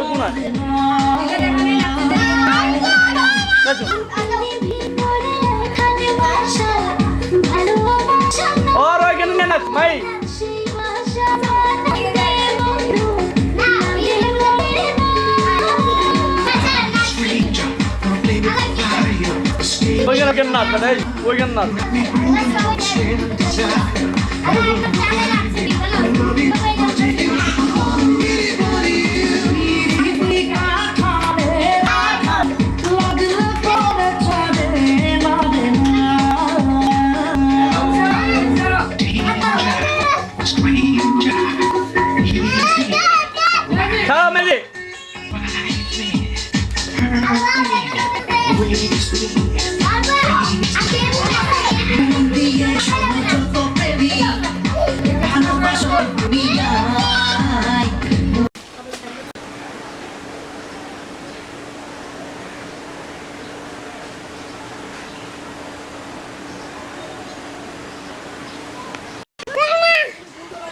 ওই কোনায় और ওইখানে না ভাই ওইখানে কেন না ভাই ওইখানে না Chào mày đi.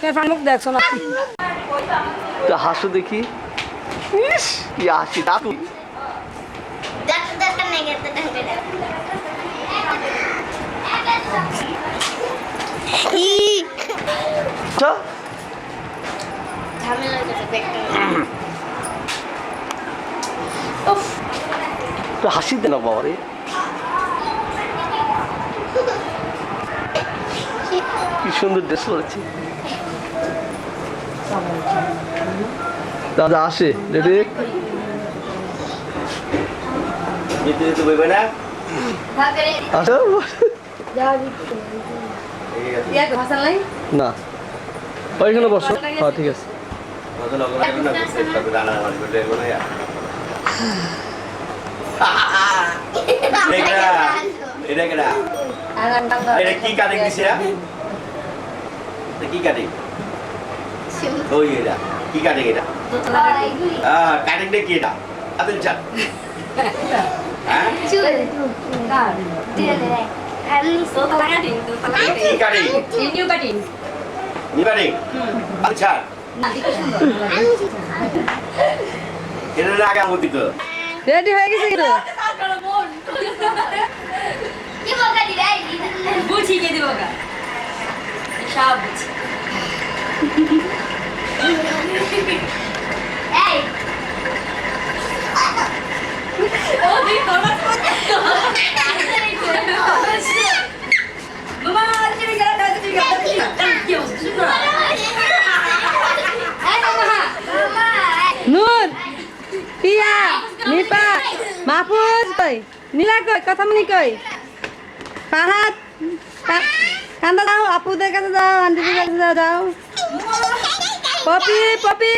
Cái fan múc đẹp sao nào? তো হাসো দেখি ইস কি হাসি দাদু তো হাসি দেন বাবা রে কি সুন্দর ড্রেস পরেছি দাদা আসে রেডি যেতে যেতে বইবে না আসো না ওইখানে বসো হ্যাঁ ঠিক আছে এটা কি কাটিং দিছে কি কাটিং ওই এটা কি কাটিং এটা কাটিংটা কি এটা আদিল চান হ্যাঁ কি কাটিং New cutting. নি কাটিং আচ্ছা এটা লাগা মতি তো Ready হয়ে গেছে তো কি বকা দিরা বুঝি কে দিব কা সব বুঝি এই ও দি তোরা মামা আজকে গেলা দাদা তুই গেলা তুই কি হচ্ছে শুনো এই মামা নূর পিয়া নিপা মাহফুজ কই নীলা কই কথা মনি কই ফাহাদ কান্দা যাও আপুদের কাছে যাও আন্টিদের কাছে যাও যাও পপি পপি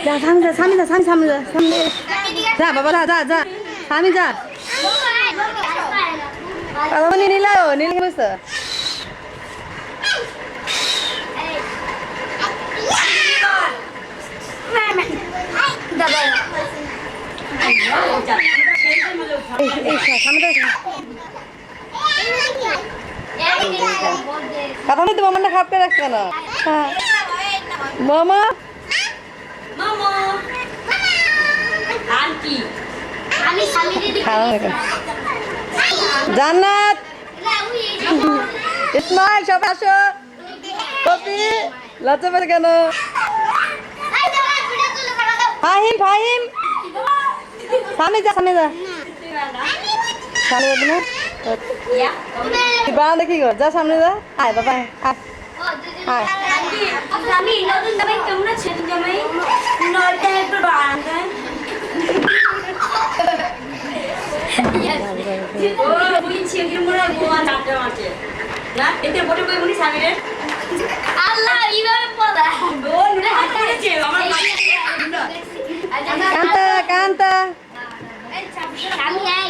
যা সামনে যা সামনে যা বাবা যা যা সামনে যা কথা মনি নীলা নীলা বসে কথা মনি তোমার মনটা খারাপ করে রাখছে না মামা মামা আন্টি আমি স্বামী দিদি জান্নাত ইসমাইল সবাই আসো কপি লজ্জা পেলে কেন ফাহিম ফাহিম সামনে যা সামনে যা সামনে যাবি না বাড়া দেখি গো যা সামনে যা আয় বাবা আয় আয় আমি নতুন জামাই কেমন আছে জামাই নয়টা একটু বাড়ান ও বুঝছি কি মোরা গোয়া নাটক আছে না এতে বড় কই মুনি সামনে আল্লাহ ইভাবে পড়া ও নুরে হাত করেছে আমার কান্তা কান্তা আমি আই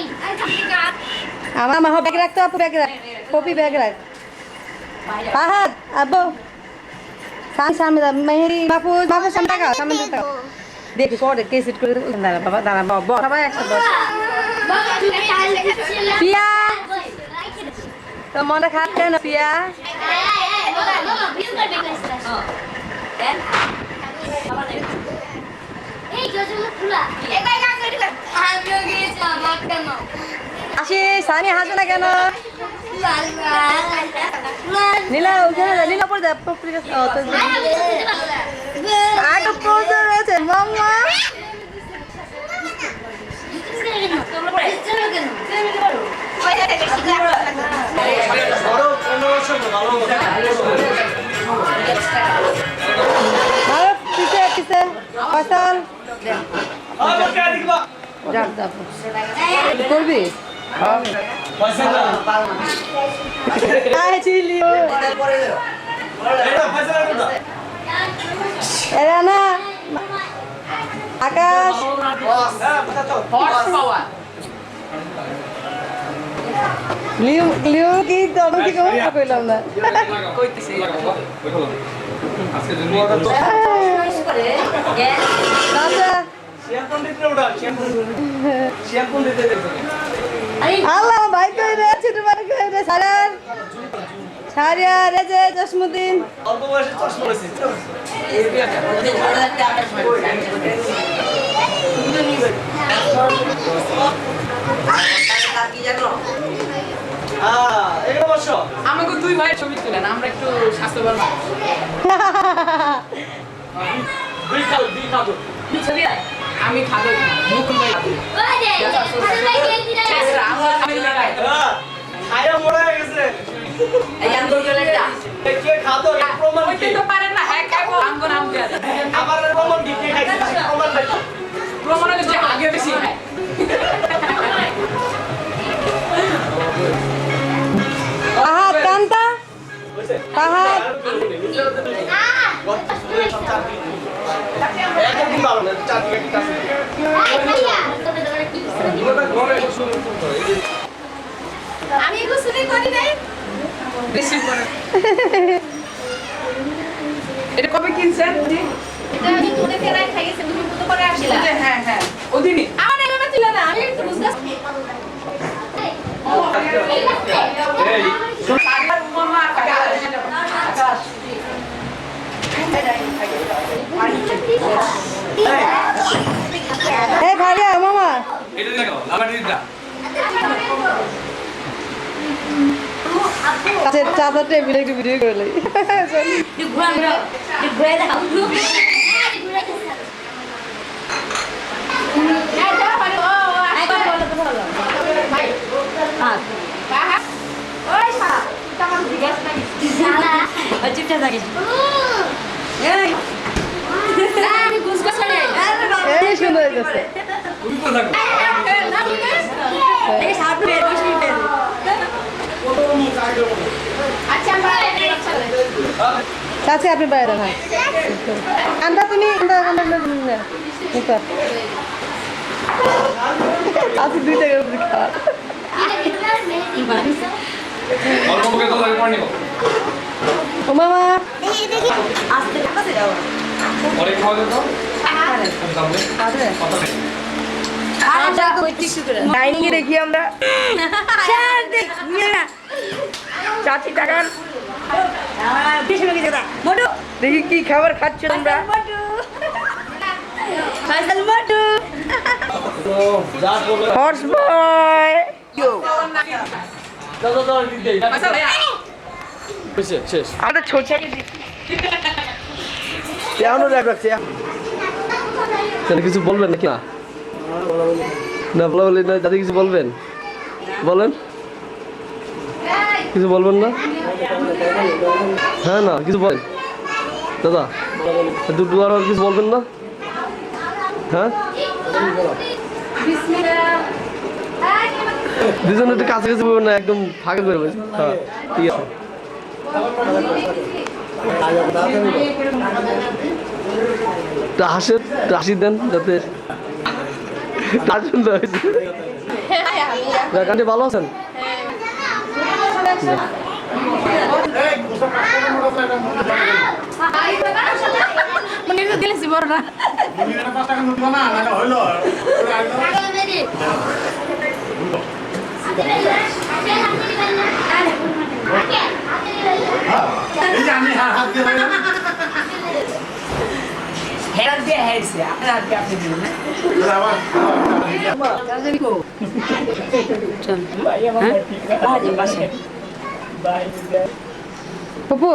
আমার মা ব্যাগ রাখতো আপু ব্যাগ রাখ কপি ব্যাগ রাখ ফাহাদ আব্বু সামনে সামনে মেহেরি মাহফুজ মাহফুজ সামনে টাকা সামনে টাকা দেখি পরে কে সিট করে দাঁড়া বাবা দাঁড়া বাবা সবাই একসাথে বস পিয়া তো মনটা খারাপ কেন পিয়া এই গজল খোলা একাই কাজ করি আমিও গিয়েছি আমার কেন আসি সানি হাসো না কেন নীলা ওখানে যা নীলা পড়ে যা পপরি গাছ ও তো আগে পড়ে রয়েছে মাম্মা পিছে পিছে ফয়সাল যাক যাক করবি চিলিও এরা না আকাশ লিও লিও কি তখন কি কম কইলাম না আল্লাহ ভাই কই রে ছোট ভাই কই রে সারার সারিয়া রে যে জসমুদ্দিন অল্প বয়সে চশমা পড়েছি আমাকে দুই ভাইয়ের ছবি তুলেন আমরা একটু স্বাস্থ্যবান মানুষ। আমি খাবো মুকুল ভাই খাবো। ওই যে ভাই কেক দিনা আমার আমি লাগাই খায়া মোড়া হয়ে গেছে এই আন্দোলন একটা কে খাতো প্রমাণ ওই কি তো পারেন না হ্যাঁ খাবো আমগো নাম দেয়া আমার প্রমাণ কি কে খাইছে প্রমাণ নাই প্রমাণ হচ্ছে যে আগে বেশি খায় পাহাড় কান্তা পাহাড় একদম ভালো না চার দিকে কাছে ভাইয়া আমি গোসল করি নাই বেশি করে এটা কবে কিনছেন জি এটা আমি তোরে ফেরাই খাইছে তুমি কত করে আসিলা হ্যাঁ হ্যাঁ ওদিনই আমার এভাবে ছিল না আমি একটু বুঝতেছি এই সারিয়ার মামা আকাশ এই ভাইয়া মামা এটা দেখো লাভাটিটা কাছে চাচা টেবিলে একটু ভিডিও করে লই ঘুরে দাও এই সুন্দর হইতেছে তুমি কোন থাকো চাচি আপনি বাইরে হ্যাঁ কান্দা তুমি কান্দা কান্দা চাচি দুই টাকা করে খাওয়া অল্প মুখে কথা লাগে পড়নি ও মামা অনেক খাওয়া যেত তাহলে কথা নেই ডাইনিং এ দেখি আমরা চাচি টাকা দেখি কি খাবার খাচ্ছ তোমরা হর্স বয় শেষ আমাদের ছোটে কেমন রাখছে তাহলে কিছু বলবেন নাকি না না বলা বলি না দাদি কিছু বলবেন বলেন কিছু বলবেন না হ্যাঁ না কিছু বলেন দাদা দুটো আর কিছু বলবেন না হ্যাঁ দুজন একটু কাছাকাছি বলবেন না একদম ফাঁকা করে বলছি হ্যাঁ ঠিক আছে হাসি দেন যাতে তার জন্য হয়েছে গানটি ভালো আছেন গেলেছি বড় না হেরাত দিয়ে হেরছে আপনার হাতকে আপনি দিলেন না পপু